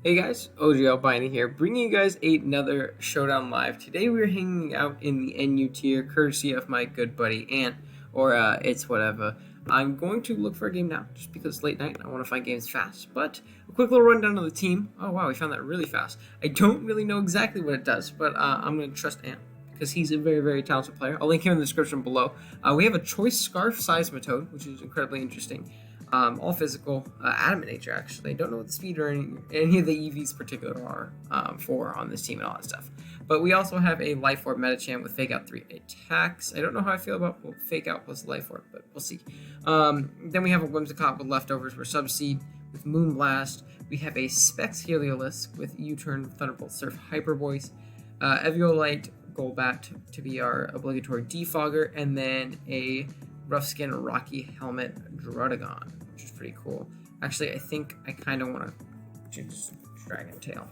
Hey guys, OG Albini here, bringing you guys another Showdown Live. Today we're hanging out in the NU tier, courtesy of my good buddy Ant, or it's whatever. I'm going to look for a game now, just because it's late night and I want to find games fast. But a quick little rundown of the team. Oh wow, we found that really fast. I don't really know exactly what it does, but I'm going to trust Ant, because he's a very, very talented player. I'll link him in the description below. We have a choice scarf Seismatoad, which is incredibly interesting. All physical, adamant nature actually. Don't know what the speed or any of the EVs particular are for on this team and all that stuff. But we also have a Life Orb Metachamp with Fake Out 3 attacks. I don't know how I feel about Fake Out plus Life Orb, but we'll see. Then we have a Whimsicott with Leftovers for Subseed with Moonblast. We have a Specs Heliolisk with U-Turn, Thunderbolt, Surf, Hyper Voice, Eviolite, Golbat to be our obligatory defogger, and then a Rough Skin Rocky Helmet Druddigon, which is pretty cool. Actually, I think I kind of want to choose Dragon Tail.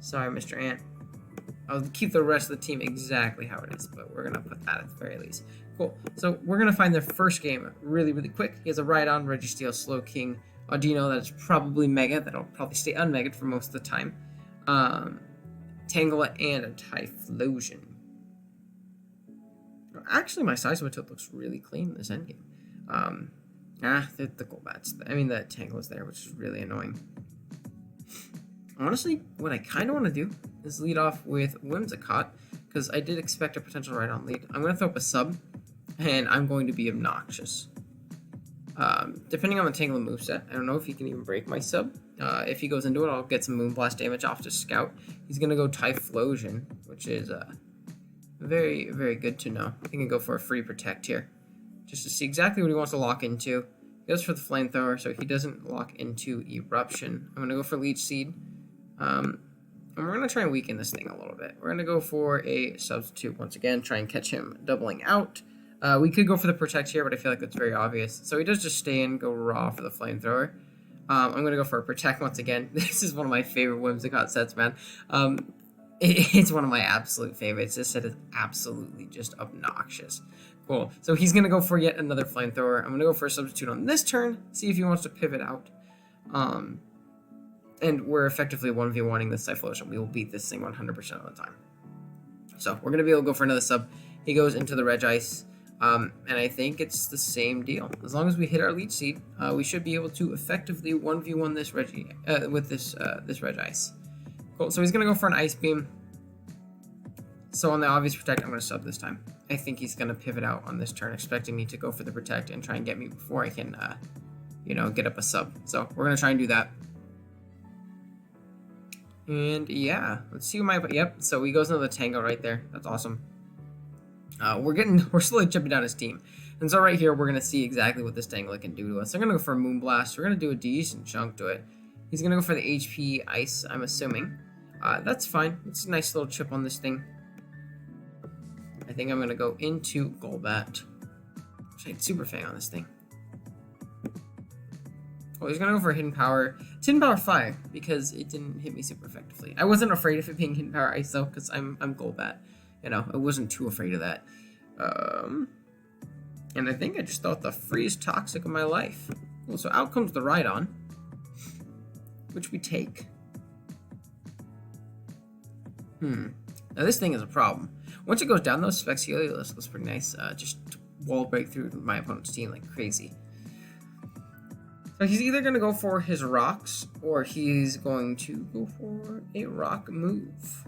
Sorry, Mr. Ant. I'll keep the rest of the team exactly how it is, but we're going to put that at the very least. Cool. So we're going to find the first game really, really quick. He has a Rhydon, Registeel, Slowking, Audino that is probably Mega. That'll probably stay unmegged for most of the time. Tangela, and a Typhlosion. Actually, my Seismatoad looks really clean in this endgame. The Golbats. I mean, the Tangle is there, which is really annoying. Honestly, what I kind of want to do is lead off with Whimsicott, because I did expect a potential Rhydon lead. I'm going to throw up a sub, and I'm going to be obnoxious. Depending on the Tangle moveset, I don't know if he can even break my sub. If he goes into it, I'll get some Moonblast damage off to Scout. He's going to go Typhlosion, which is very, very good to know. I think I go for a free Protect here, just to see exactly what he wants to lock into. He goes for the Flamethrower, so he doesn't lock into Eruption. I'm going to go for Leech Seed. And we're going to try and weaken this thing a little bit. We're going to go for a Substitute once again, try and catch him doubling out. We could go for the Protect here, but I feel like that's very obvious. So he does just stay in, go raw for the Flamethrower. I'm going to go for a Protect once again. This is one of my favorite Whimsicott sets, man. It's one of my absolute favorites. This set is absolutely just obnoxious. Cool. So he's going to go for yet another Flamethrower. I'm going to go for a Substitute on this turn, see if he wants to pivot out. And we're effectively 1v1ing this Typhlosion. We will beat this thing 100% of the time. So we're going to be able to go for another sub. He goes into the Regice. And I think it's the same deal. As long as we hit our Leech Seed, we should be able to effectively 1v1 this with this Regice. Cool. So he's going to go for an Ice Beam. So on the obvious Protect, I'm going to sub this time. I think he's going to pivot out on this turn, expecting me to go for the Protect and try and get me before I can, get up a sub. So we're going to try and do that. And yeah, let's see what yep. So he goes into the Tango right there. That's awesome. We're slowly chipping down his team. And so right here, we're going to see exactly what this Tangle can do to us. They're going to go for a Moonblast. We're going to do a decent chunk to it. He's going to go for the HP Ice, I'm assuming. That's fine. It's a nice little chip on this thing. I think I'm going to go into Golbat. I had Super Fang on this thing. Oh, he's going to go for Hidden Power. It's Hidden Power 5, because it didn't hit me super effectively. I wasn't afraid of it being Hidden Power Ice, though, because I'm Golbat. I wasn't too afraid of that. And I think I just thought the freeze toxic of my life. Cool, so out comes the Rhydon, which we take. Now this thing is a problem. Once it goes down, those Specs Heliolisk looks pretty nice. Just wall break through my opponent's team like crazy. So he's either going to go for his rocks, or he's going to go for a rock move.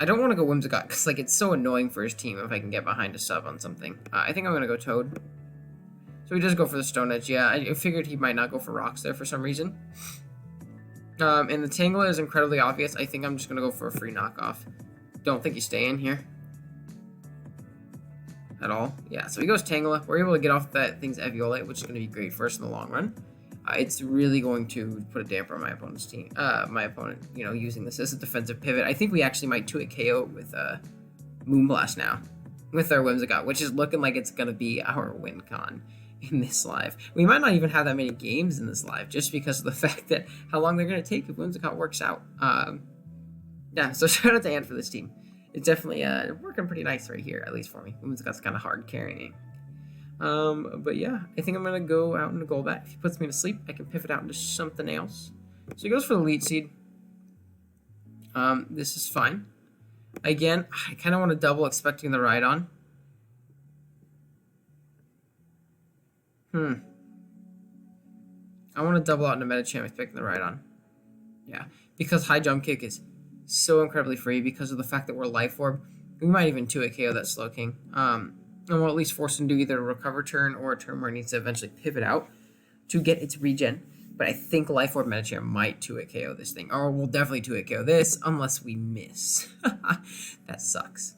I don't want to go Whimsicott, because it's so annoying for his team if I can get behind a sub on something. I think I'm going to go Toad. So he does go for the Stone Edge. Yeah, I figured he might not go for rocks there for some reason. And the Tangela is incredibly obvious. I think I'm just going to go for a free knockoff. Don't think he's staying here at all. Yeah, so he goes Tangela. We're able to get off that thing's Eviolite, which is going to be great for us in the long run. It's really going to put a damper on my opponent's team. My opponent, using this as a defensive pivot. I think we actually might 2-hit KO with Moonblast now, with our Whimsicott, which is looking like it's going to be our win con in this live. We might not even have that many games in this live, just because of the fact that how long they're going to take if Whimsicott works out. Yeah, so shout out to Ant for this team. It's definitely working pretty nice right here, at least for me. Whimsicott's kind of hard carrying. But yeah, I think I'm gonna go out into Golbat. If he puts me to sleep, I can pivot out into something else. So he goes for the lead seed. This is fine. Again, I kind of want to double expecting the ride on. I want to double out into Metacham expecting the ride on. Yeah, because high jump kick is so incredibly free because of the fact that we're Life Orb. We might even 2-hit KO that Slow King. And we'll at least force him to either a recover turn or a turn where it needs to eventually pivot out to get its regen. But I think Life Orb Metacham might 2-hit KO this thing. Or we'll definitely 2-hit KO this unless we miss. That sucks.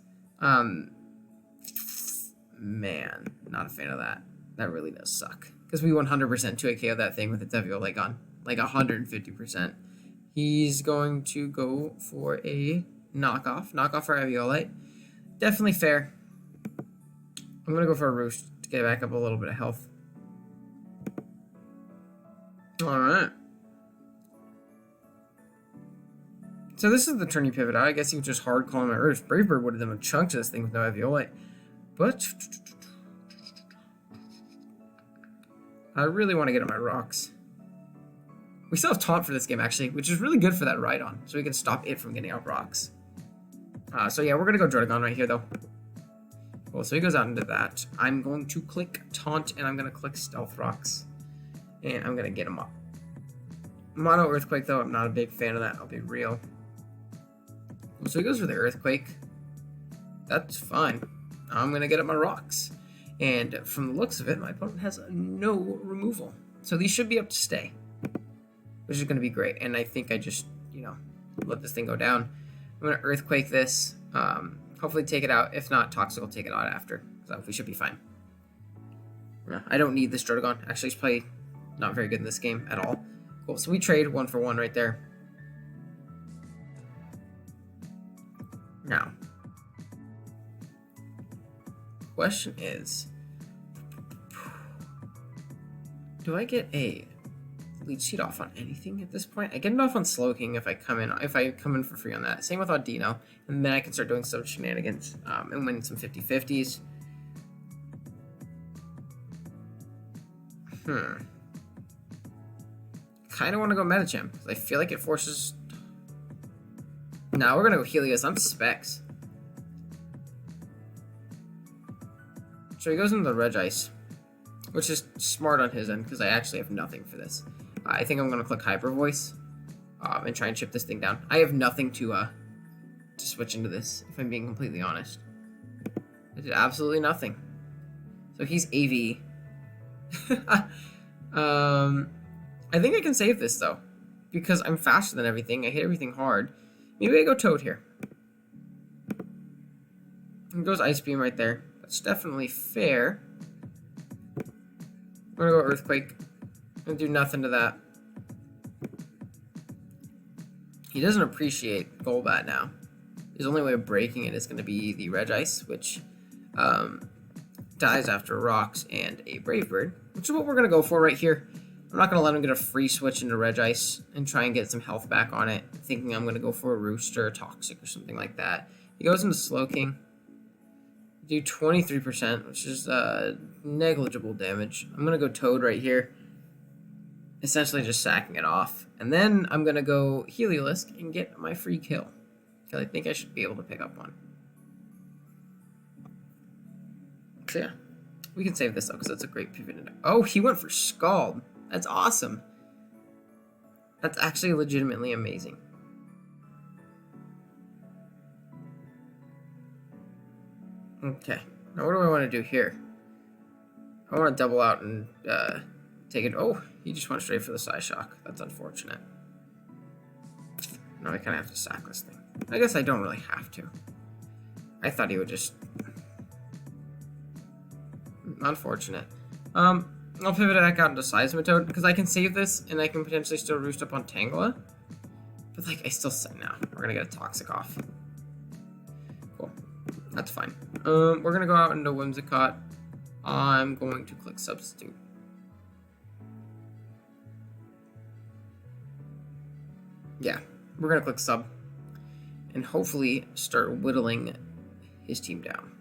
Man, not a fan of that. That really does suck. Because we 100% 2-hit KO that thing with its Eviol Leg on. Like 150%. He's going to go for a knockoff. Knockoff our Eviolite. Definitely fair. I'm going to go for a Roost to get back up a little bit of health. Alright. So this is the turn you pivot out. I guess he was just hard calling my Roost. Brave Bird would have done a chunk to this thing with no Eviolite. But I really want to get on my rocks. We still have Taunt for this game, actually, which is really good for that ride-on, so we can stop it from getting out rocks. So yeah, we're going to go Drotagon right here, though. Cool, so he goes out into that. I'm going to click Taunt, and I'm going to click Stealth Rocks. And I'm going to get him up. Mono Earthquake, though, I'm not a big fan of that, I'll be real. So he goes for the Earthquake. That's fine. I'm going to get up my rocks. And from the looks of it, my opponent has no removal. So these should be up to stay, which is going to be great. And I think I just, let this thing go down. I'm going to Earthquake this. Hopefully take it out. If not, Toxic will take it out after. So we should be fine. Yeah, I don't need this Drotagon. Actually, it's probably not very good in this game at all. Cool. So we trade 1 for 1 right there. Now, question is, do I get a lead sheet off on anything at this point? I get it off on Slow King if I come in for free on that. Same with Audino, and then I can start doing some shenanigans and win some 50-50s. Kind of want to go Metacham because I feel like it forces. Now we're gonna go Helios. I'm Specs. So he goes into the Regice, which is smart on his end because I actually have nothing for this. I think I'm gonna click Hyper Voice and try and chip this thing down. I have nothing to switch into this, if I'm being completely honest. I did absolutely nothing. So he's AV. I think I can save this though, because I'm faster than everything. I hit everything hard. Maybe I go Toad here. And goes Ice Beam right there. That's definitely fair. I'm gonna go Earthquake. I'm gonna do nothing to that. He doesn't appreciate Golbat now. His only way of breaking it is gonna be the Regice, which dies after Rocks and a Brave Bird, which is what we're gonna go for right here. I'm not gonna let him get a free switch into Regice and try and get some health back on it, thinking I'm gonna go for a Rooster, Toxic, or something like that. He goes into Slow King. Do 23%, which is negligible damage. I'm gonna go Toad right here, essentially just sacking it off, and then I'm gonna go Heliolisk and get my free kill, because I think I should be able to pick up one. So yeah, we can save this though, because that's a great pivot. Oh, he went for Scald. That's awesome. That's actually legitimately amazing. Okay, now what do I want to do here? I want to double out and take it. Oh, he just went straight for the Psy Shock. That's unfortunate. Now I kind of have to sack this thing. I guess I don't really have to. I thought he would just... Unfortunate. I'll pivot back out into Seismatoad, because I can save this, and I can potentially still Roost up on Tangela. But, I still say no. We're going to get a Toxic off. Cool. That's fine. We're going to go out into Whimsicott. I'm going to click Substitute. Yeah, we're going to click Sub. And hopefully start whittling his team down.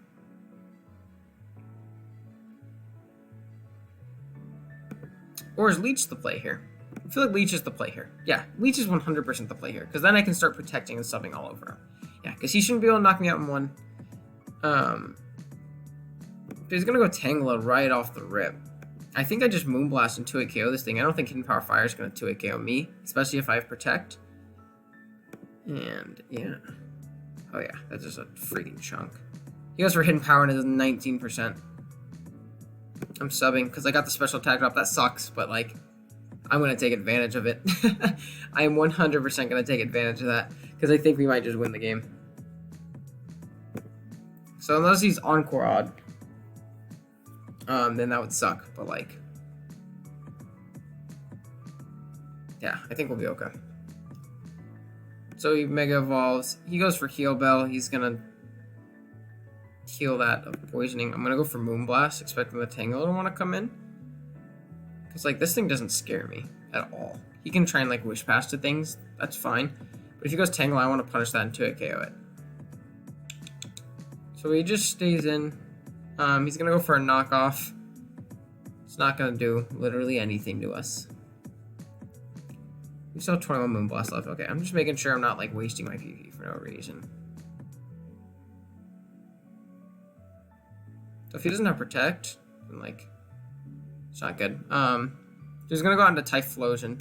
Or is Leech the play here? I feel like Leech is the play here. Yeah, Leech is 100% the play here, because then I can start protecting and subbing all over him. Yeah, because he shouldn't be able to knock me out in one. He's going to go Tangela right off the rip. I think I just Moonblast and 2-hit KO this thing. I don't think Hidden Power Fire is going to 2-hit KO me, especially if I have Protect. And, yeah. Oh, yeah, that's just a freaking chunk. He goes for Hidden Power and it is 19%. I'm subbing because I got the special attack drop. That sucks, but, like, I'm going to take advantage of it. I am 100% going to take advantage of that because I think we might just win the game. So unless he's Encore Odd, then that would suck, but, like, yeah, I think we'll be okay. So he Mega Evolves. He goes for Heal Bell. He's going to heal that of poisoning. I'm going to go for Moonblast, expecting the Tangela to want to come in. Because, like, this thing doesn't scare me at all. He can try and, like, Wish Pass to things. That's fine. But if he goes Tangela, I want to punish that and 2-hit KO it. So he just stays in. He's going to go for a knockoff. It's not going to do literally anything to us. We still have 21 Moonblast left. Okay, I'm just making sure I'm not, like, wasting my PvP for no reason. So if he doesn't have Protect, then, like, it's not good. He's going to go on to Typhlosion.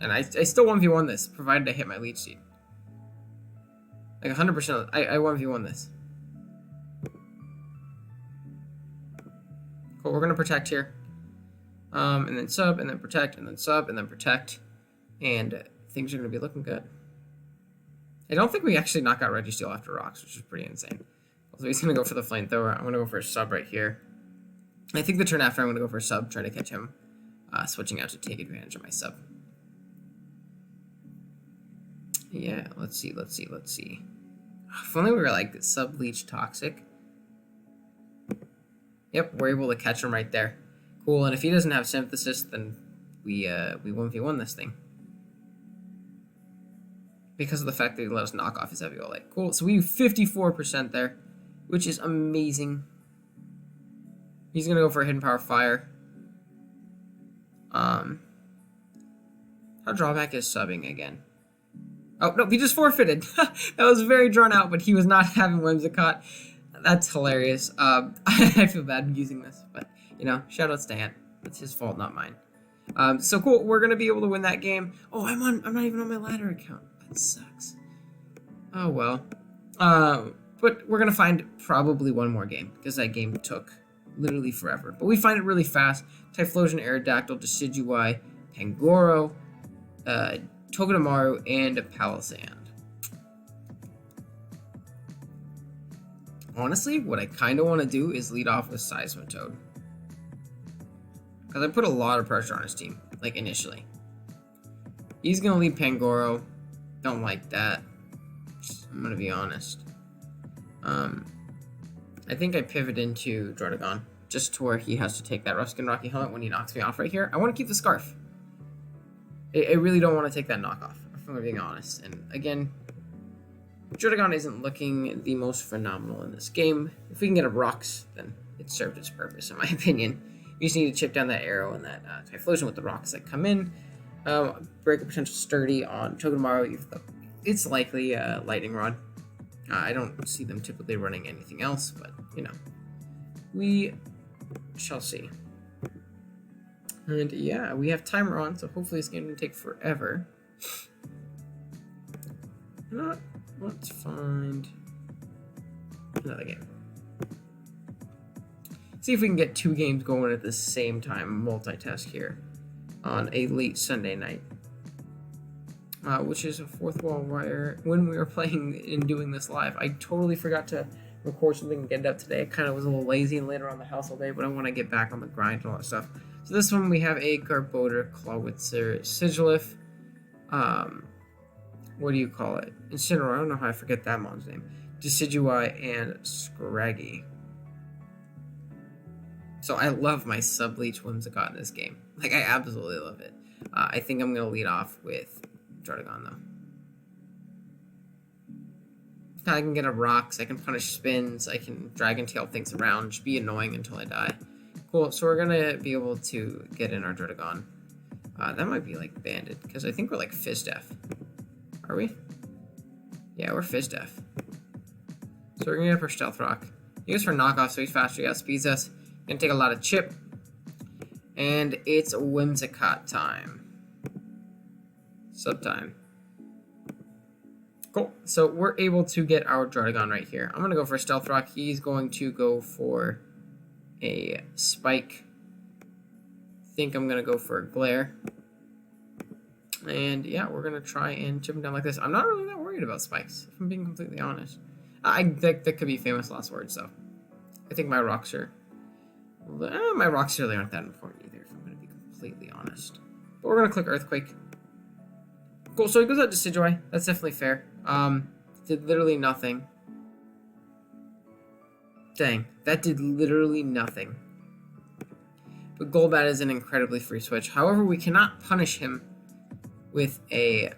And I still 1v1 this, provided I hit my Leech Seed. Like, 100%, I 1v1 this. Cool, we're going to Protect here. And then sub, and then Protect, and then sub, and then Protect. And things are going to be looking good. I don't think we actually knock out Registeel after Rocks, which is pretty insane. So he's going to go for the Flamethrower. I'm going to go for a sub right here. I think the turn after I'm going to go for a sub, try to catch him. Switching out to take advantage of my sub. Yeah, let's see. If only we were, like, sub-leech toxic. Yep, we're able to catch him right there. Cool, and if he doesn't have Synthesis, then we 1v1 this thing. Because of the fact that he let us knock off his Heavy Oolite. Cool, so we do 54% there, which is amazing. He's going to go for a Hidden Power Fire. Our drawback is subbing again. Oh, no, he just forfeited. That was very drawn out, but he was not having Whimsicott. That's hilarious. I feel bad using this, but, you know, shout out Stan. It's his fault, not mine. So cool, we're going to be able to win that game. Oh, I'm not even on my ladder account. That sucks. Oh, well. But we're going to find probably one more game, because that game took literally forever. But we find it really fast. Typhlosion, Aerodactyl, Decidueye, Pangoro, Togedemaru, and Palisand. Honestly, what I kind of want to do is lead off with Seismatoad. Because I put a lot of pressure on his team, like, initially. He's going to lead Pangoro. Don't like that. I'm going to be honest. I think I pivot into Druddigon, just to where he has to take that Rough-Skin Rocky Helmet when he knocks me off right here. I want to keep the Scarf. I really don't want to take that knockoff, if I'm being honest. And again, Druddigon isn't looking the most phenomenal in this game. If we can get a Rocks, then it served its purpose, in my opinion. We just need to chip down that arrow and that Typhlosion with the Rocks that come in. Break a potential Sturdy on Togedemaru. It's likely Lightning Rod. I don't see them typically running anything else, but, you know, we shall see. And yeah, we have timer on, so hopefully this game doesn't take forever. Let's find another game. See if we can get 2 games going at the same time, multitask here, on a late Sunday night. Which is a fourth wall wire. When we were playing and doing this live, I totally forgot to record something and get it up today. I kind of was a little lazy and laid around the house all day, but I want to get back on the grind and all that stuff. So this one we have a Garbodor, Clawitzer, Sigilyph, what do you call it? Incineroar, I don't know how I forget that mon's name. Decidueye and Scraggy. So I love my Sub-Leech Whimsicott in this game. Like, I absolutely love it. I think I'm going to lead off with Druddigon, though. I can get a Rocks, I can punish spins, I can Dragon Tail things around, just be annoying until I die. Cool, so we're gonna be able to get in our Druddigon. That might be like banded, because I think we're like Fizz Def. Are we? Yeah, we're Fizz Def. So we're gonna get up our Stealth Rock. He goes for knockoff, so he's faster, he outspeeds us. Gonna take a lot of chip. And it's Whimsicott time. Sub time. Cool. So we're able to get our Druddigon right here. I'm gonna go for Stealth Rock. He's going to go for a Spike. I think I'm gonna go for a Glare. And yeah, we're gonna try and chip him down like this. I'm not really that worried about spikes, if I'm being completely honest. I think that could be famous last words, though. I think my rocks really aren't that important either, if I'm gonna be completely honest. But we're gonna click Earthquake. Cool, so he goes out to Decidueye. That's definitely fair. Did literally nothing. Dang, that did literally nothing. But Golbat is an incredibly free switch. However, we cannot punish him with a,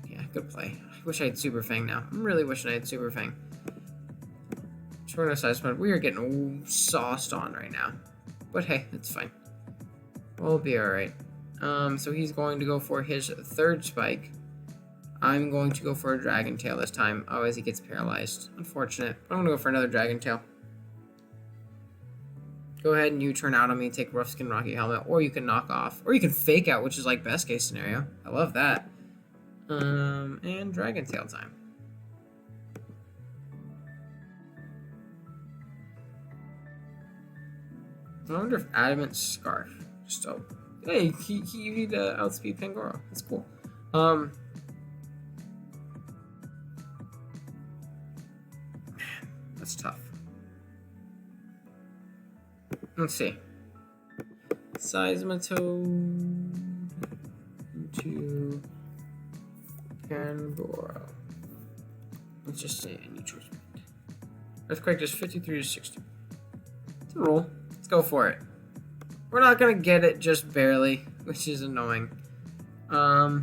yeah, good play. I wish I had Super Fang now. I'm really wishing I had Super Fang. So we're gonna Seismatoad. We are getting sauced on right now. But hey, it's fine. We'll be alright. So he's going to go for his third Spike. I'm going to go for a Dragon Tail this time. Oh, as he gets paralyzed. Unfortunate. I'm going to go for another Dragon Tail. Go ahead and you turn out on me, take Rough Skin Rocky Helmet, or you can knock off. Or you can Fake Out, which is like best case scenario. I love that. And Dragon Tail time. I wonder if Adamant Scarf. Just oh. Hey, he outspeed Pangoro. That's cool. Man, that's tough. Let's see. Seismatoad into Pangoro. Let's just say a neutral speed. Earthquake just 53 to 60. It's a roll. Let's go for it. We're not gonna get it just barely, which is annoying. I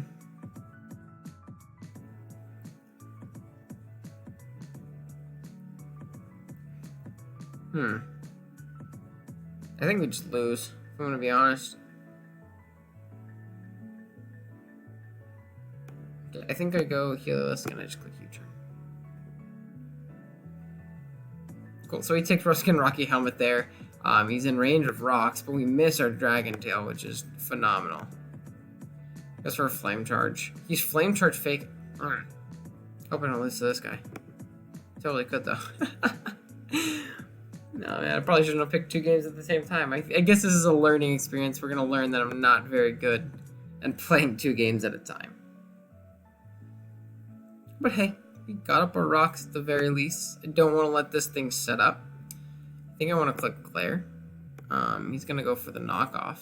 think we just lose, if I'm gonna be honest. Okay, I think I go Healerless and I just click U-turn. Cool, so he takes Ruskin Rocky Helmet there. He's in range of rocks, but we miss our Dragon Tail, which is phenomenal. Goes for a Flame Charge. He's Flame Charge fake. Hope I don't lose to this guy. Totally could, though. No, man, I probably shouldn't have picked two games at the same time. I guess this is a learning experience. We're going to learn that I'm not very good at playing two games at a time. But hey, we got up our rocks at the very least. I don't want to let this thing set up. I think I want to click Glare. He's going to go for the knockoff.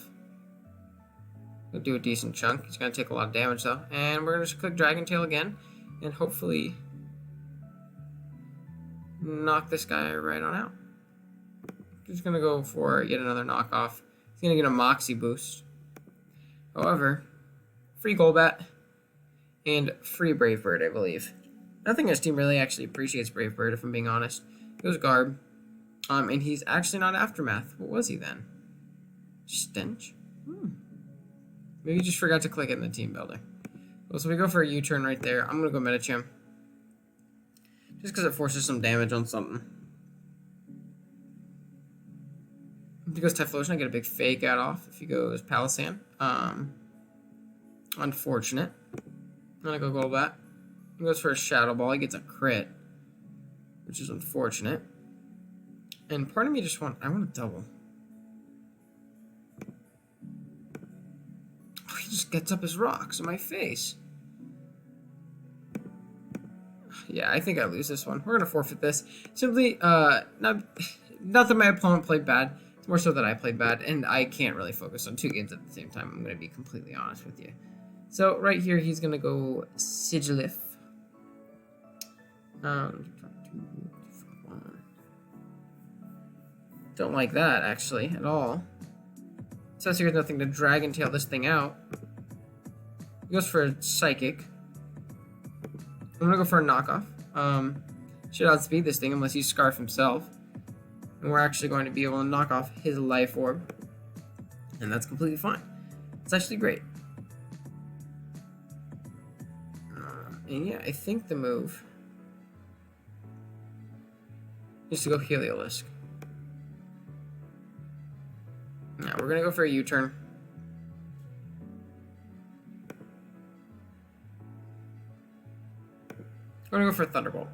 He'll do a decent chunk. He's going to take a lot of damage, though. And we're going to just click Dragon Tail again. And hopefully knock this guy right on out. He's going to go for yet another knockoff. He's going to get a Moxie boost. However, free Golbat and free Brave Bird, I believe. I think this team really actually appreciates Brave Bird, if I'm being honest. He goes Garb. And he's actually not Aftermath. What was he then? Stench? Maybe he just forgot to click it in the team builder. Well, so we go for a U-turn right there. I'm going to go Medicham. Just because it forces some damage on something. If he goes Typhlosion, I get a big Fake Out off. If he goes Palossand, unfortunate. I'm going to go Golbat. He goes for a Shadow Ball. He gets a crit, which is unfortunate. And part of me just I want to double. Oh, he just gets up his rocks in my face. Yeah, I think I lose this one. We're going to forfeit this. Simply, not that my opponent played bad. It's more so that I played bad, and I can't really focus on two games at the same time. I'm going to be completely honest with you. So, right here, he's going to go Sigilif. Don't like that, actually, at all. Says he has nothing to Dragon Tail this thing out. He goes for a Psychic. I'm gonna go for a knockoff. Should outspeed this thing unless he's Scarf himself. I'm and we're actually going to be able to knock off his life orb, and that's completely fine. It's actually great. And yeah, I think the move is to go Heliolisk. Now we're gonna go for a U-turn. We're gonna go for a Thunderbolt.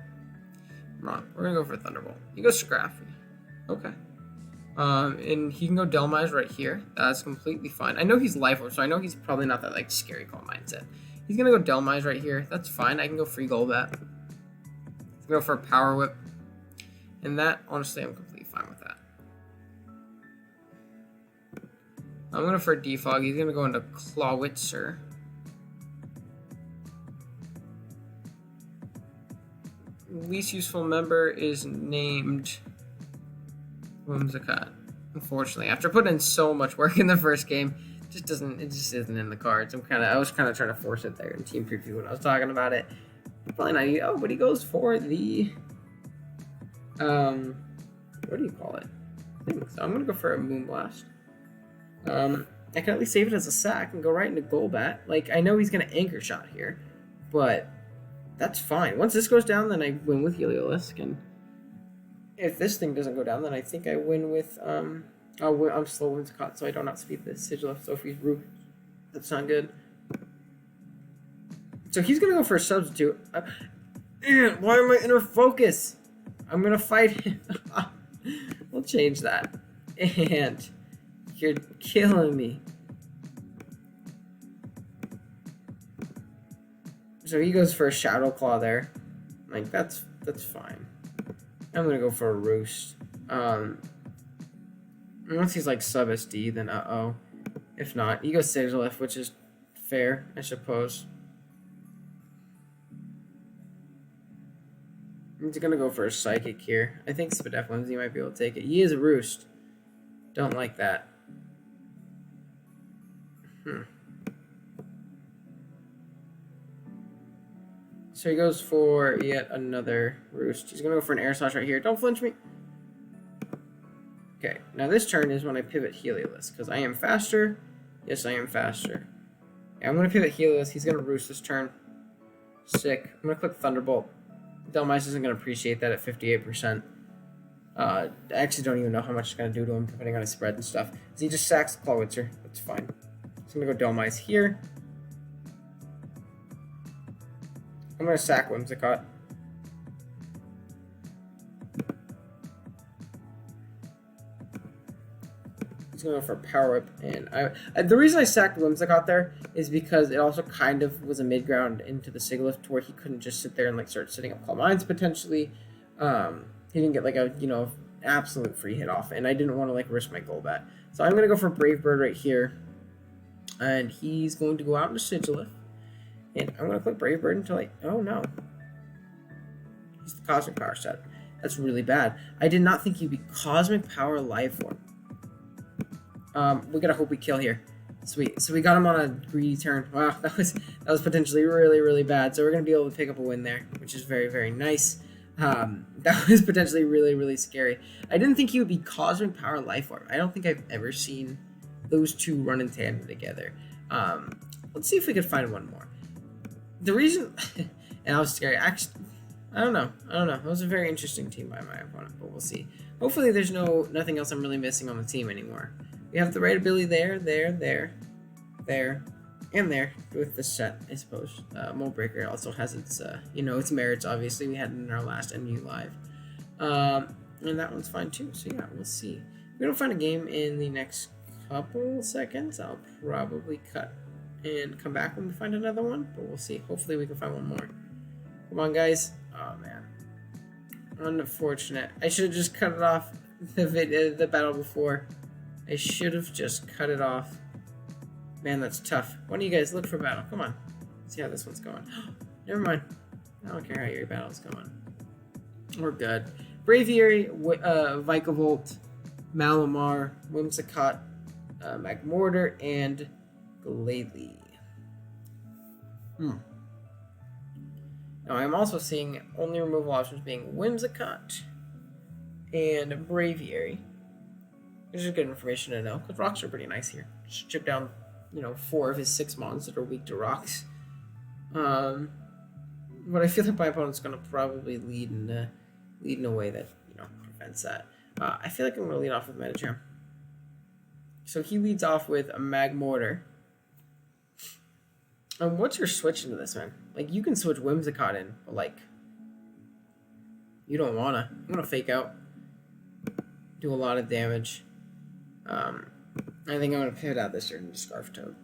Wrong. We're gonna go for a Thunderbolt. He goes Scrappy. Okay. And he can go Delmise right here. That's completely fine. I know he's Life Orb, so I know he's probably not that like scary call mindset. He's gonna go Delmise right here. That's fine. I can go free Golbat. Go for a Power Whip. And that, honestly, I'm completely fine with that. I'm gonna for a Defog. He's gonna go into Clawitzer. Least useful member is named Whimsicott. Unfortunately, after putting in so much work in the first game, it just isn't in the cards. I was kind of trying to force it there in team preview when I was talking about it. Probably not. Oh, but he goes for the what do you call it? I think so. I'm gonna go for a Moonblast. I can at least save it as a sack and go right into Golbat. Like, I know he's gonna Anchor Shot here, but that's fine. Once this goes down, then I win with Heliolisk, and if this thing doesn't go down, then I think I win with I'm slow Whimsicott, so I don't outspeed this Sigilif. So if he's Root, that's not good. So he's gonna go for a substitute. Why am I inner focus? I'm gonna fight him. We'll change that. And you're killing me. So he goes for a Shadow Claw there. Like, that's fine. I'm gonna go for a Roost. Unless he's like sub SD, then uh-oh. If not, he goes Sigilif, which is fair, I suppose. He's gonna go for a Psychic here. I think Spadef Whimsy might be able to take it. He is a Roost. Don't like that. So he goes for yet another Roost. He's gonna go for an Air Slash right here. Don't flinch me. Okay, now this turn is when I pivot Heliolisk, because I am faster. Yes, I am faster. Yeah, I'm gonna pivot Heliolisk. He's gonna Roost this turn. Sick. I'm gonna click Thunderbolt. Delmise isn't gonna appreciate that at 58%. I actually don't even know how much it's going to do to him, depending on his spread and stuff. So he just sacks Clawitzer. That's fine. So I'm going to go Delmise here. I'm going to sack Whimsicott. He's going to go for a Power Whip. And the reason I sacked Whimsicott there is because it also kind of was a mid-ground into the Sigilif to where he couldn't just sit there and like start setting up Calm Minds potentially. He didn't get like a, absolute free hit off, and I didn't want to like risk my Golbat. So I'm going to go for Brave Bird right here, and he's going to go out into Sigilif, and I'm going to click Brave Bird until oh no. He's the Cosmic Power set. That's really bad. I did not think he'd be Cosmic Power Life Orb. We gotta hope we kill here. Sweet. So we got him on a greedy turn. Wow, that was potentially really, really bad. So we're going to be able to pick up a win there, which is very, very nice. That was potentially really, really scary. I didn't think he would be Cosmic Power Life Orb. I don't think I've ever seen those two run in tandem together. Let's see if we could find one more. The reason, and that was scary. Actually, I don't know. It was a very interesting team by my opponent, but we'll see. Hopefully, there's nothing else I'm really missing on the team anymore. We have the right ability there, and there with this set, I suppose. Mold Breaker also has its, its merits. Obviously, we had it in our last MU live, and that one's fine too. So yeah, we'll see. If we don't find a game in the next couple seconds, I'll probably cut and come back when we find another one. But we'll see. Hopefully, we can find one more. Come on, guys. Oh man, unfortunate. I should have just cut it off the battle before. I should have just cut it off. Man, that's tough. One of you guys look for battle. Come on. Let's see how this one's going. Never mind. I don't care how your battle's going. We're good. Braviary, Vikavolt, Malamar, Whimsicott, Magmortar, and Glalie. Now, I'm also seeing only removal options being Whimsicott and Braviary. This is good information to know, because rocks are pretty nice here. Just chip down, 4 of his 6 mons that are weak to rocks. But I feel like my opponent's going to probably lead in a way that, prevents that. I feel like I'm going to lead off with Metagem. So he leads off with a Magmortar. What's your switch into this, man? Like, you can switch Whimsicott in, but, like, you don't want to. I'm going to fake out. Do a lot of damage. I think I'm going to pivot out this turn into Scarftoad.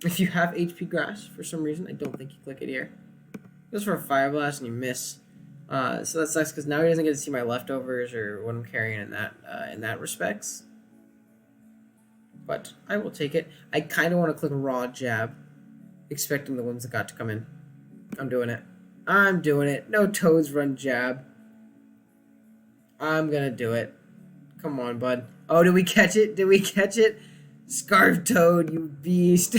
If you have HP Grass, for some reason, I don't think you click it here. Goes for a Fire Blast and you miss. So that sucks because now he doesn't get to see my leftovers or what I'm carrying in that respects. But I will take it. I kind of want to click Raw Jab, expecting the Whimsicott to come in. I'm doing it. I'm doing it. No Toads Run Jab. I'm going to do it. Come on, bud. Oh, did we catch it? Did we catch it? Scarftoad, you beast.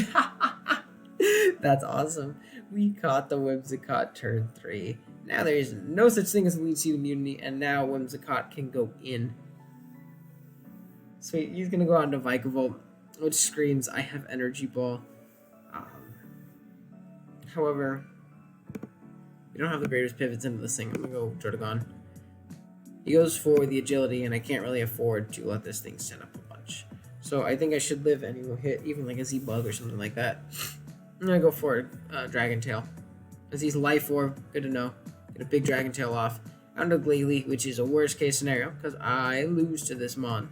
That's awesome. We caught the Whimsicott turn 3. Now there is no such thing as Leech Seed immunity, and now Whimsicott can go in. Sweet, he's going to go out into Vikavolt, which screams, I have Energy Ball. However, we don't have the greatest pivots into this thing. I'm going to go Jordagon. He goes for the agility, and I can't really afford to let this thing stand up a bunch. So I think I should live and he will hit even like a Z-Bug or something like that. I'm going to go for Dragon Tail. As he's Life Orb, good to know. Get a big Dragon Tail off. Out of Glalie, which is a worst case scenario, because I lose to this Mon.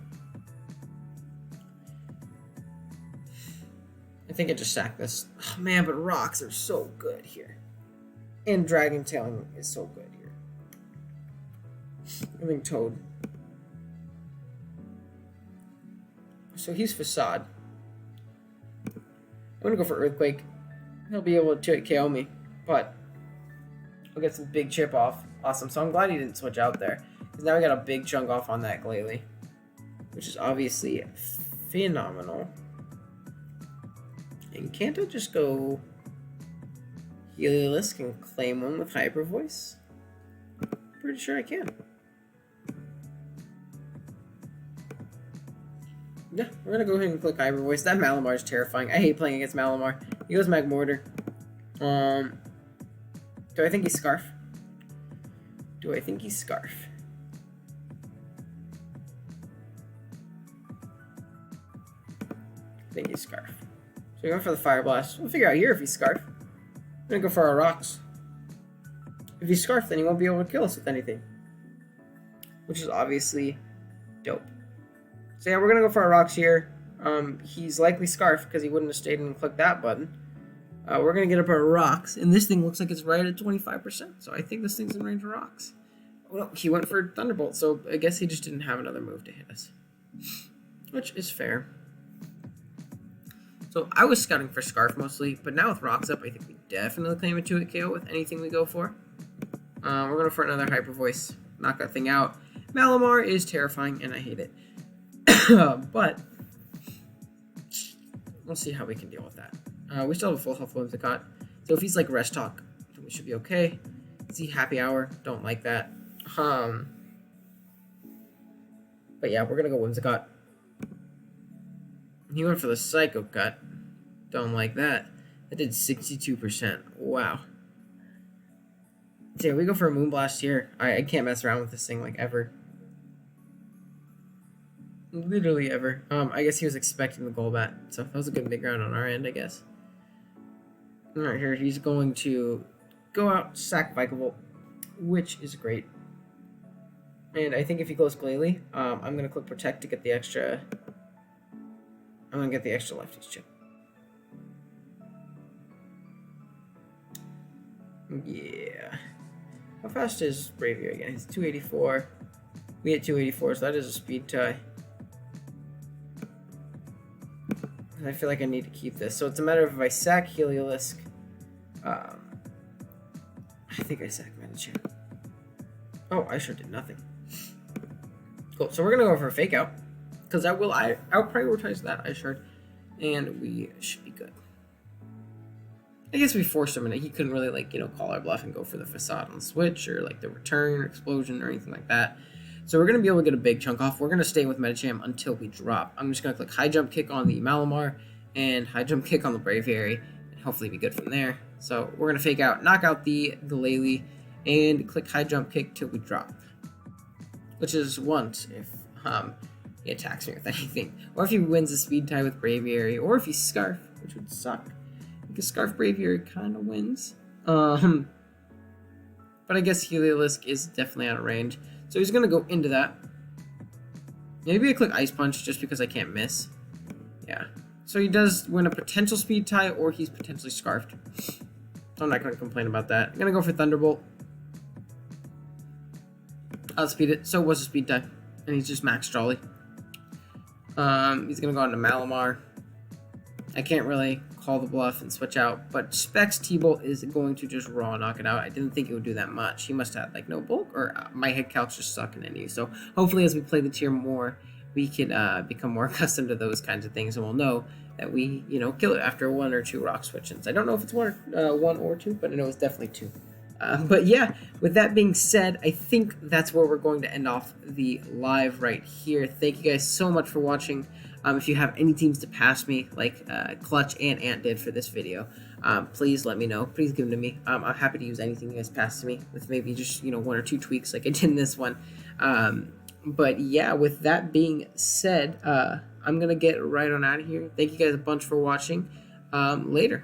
I think I just sack this. Oh man, but rocks are so good here. And Dragon Tailing is so good here. I think Toad. So he's Facade. I'm going to go for Earthquake. He'll be able to KO me, but I'll get some big chip off. Awesome. So I'm glad he didn't switch out there, because now we got a big chunk off on that Glalie, which is obviously phenomenal. And can't I just go Heliolisk and claim one with Hyper Voice? Pretty sure I can. Yeah, we're gonna go ahead and click Hyper Voice. That Malamar is terrifying. I hate playing against Malamar. He goes Magmortar. Do I think he's Scarf? Do I think he's Scarf? I think he's Scarf. So we're going for the Fire Blast. We'll figure out here if he's Scarf. I'm gonna go for our rocks. If he's Scarf, then he won't be able to kill us with anything, which is obviously dope. So yeah, we're gonna go for our rocks here. He's likely Scarf because he wouldn't have stayed and clicked that button. We're gonna get up our rocks, and this thing looks like it's right at 25%. So I think this thing's in range of rocks. Oh no, he went for Thunderbolt, so I guess he just didn't have another move to hit us, which is fair. So I was scouting for Scarf mostly, but now with rocks up, I think we definitely claim a 2-hit KO with anything we go for. We're going for another Hyper Voice. Knock that thing out. Malamar is terrifying, and I hate it. But we'll see how we can deal with that. We still have a full health Whimsicott. So if he's like Rest Talk, then we should be okay. See Happy Hour. Don't like that. But yeah, we're going to go Whimsicott. He went for the Psycho Cut. Don't like that. That did 62%. Wow. So yeah, we go for a Moonblast here. I can't mess around with this thing like ever. Literally ever. I guess he was expecting the Golbat, so that was a good big round on our end, I guess. Alright, here he's going to go out, sack Vikavolt, which is great. And I think if he goes Glalie, I'm going to click Protect to get the extra... I'm going to get the extra lefties chip. Yeah. How fast is Braviary again? He's 284. We hit 284, so that is a speed tie. I feel like I need to keep this. So it's a matter of if I sack Heliolisk. I think I sack Metagem. Oh, I sure did nothing. Cool. So we're going to go for a Fake Out. Because I'll prioritize that, I sure. And we should be good. I guess we forced him, and he couldn't really, like, call our bluff and go for the facade on the switch or, like, the return or explosion or anything like that. So we're going to be able to get a big chunk off. We're going to stay with Medicham until we drop. I'm just going to click high jump kick on the Malamar and high jump kick on the Braviary, and hopefully be good from there. So we're going to fake out, knock out the Glalie, and click high jump kick till we drop. Which is once if he attacks me with anything. Or if he wins a speed tie with Braviary, or if he Scarf, which would suck. Because Scarf Braviary kind of wins. But I guess Heliolisk is definitely out of range. So he's going to go into that. Maybe I click Ice Punch just because I can't miss. Yeah. So he does win a potential speed tie, or he's potentially Scarfed. So I'm not going to complain about that. I'm going to go for Thunderbolt. I'll speed it. So it was a speed tie. And he's just max Jolly. He's going to go into Malamar. I can't really call the bluff and switch out, but Specs T-Bolt is going to just raw knock it out. I didn't think it would do that much. He must have, like, no bulk, or my head calcs just suck in any. So hopefully as we play the tier more, we can become more accustomed to those kinds of things, and we'll know that we, kill it after 1 or 2 rock switch-ins. I don't know if it's one or two, but I know it's definitely 2. But yeah, with that being said, I think that's where we're going to end off the live right here. Thank you guys so much for watching. If you have any teams to pass me, like Clutch and Ant did for this video, please let me know. Please give them to me. I'm happy to use anything you guys pass to me, with maybe just 1 or 2 tweaks like I did in this one. But yeah, with that being said, I'm going to get right on out of here. Thank you guys a bunch for watching. Later.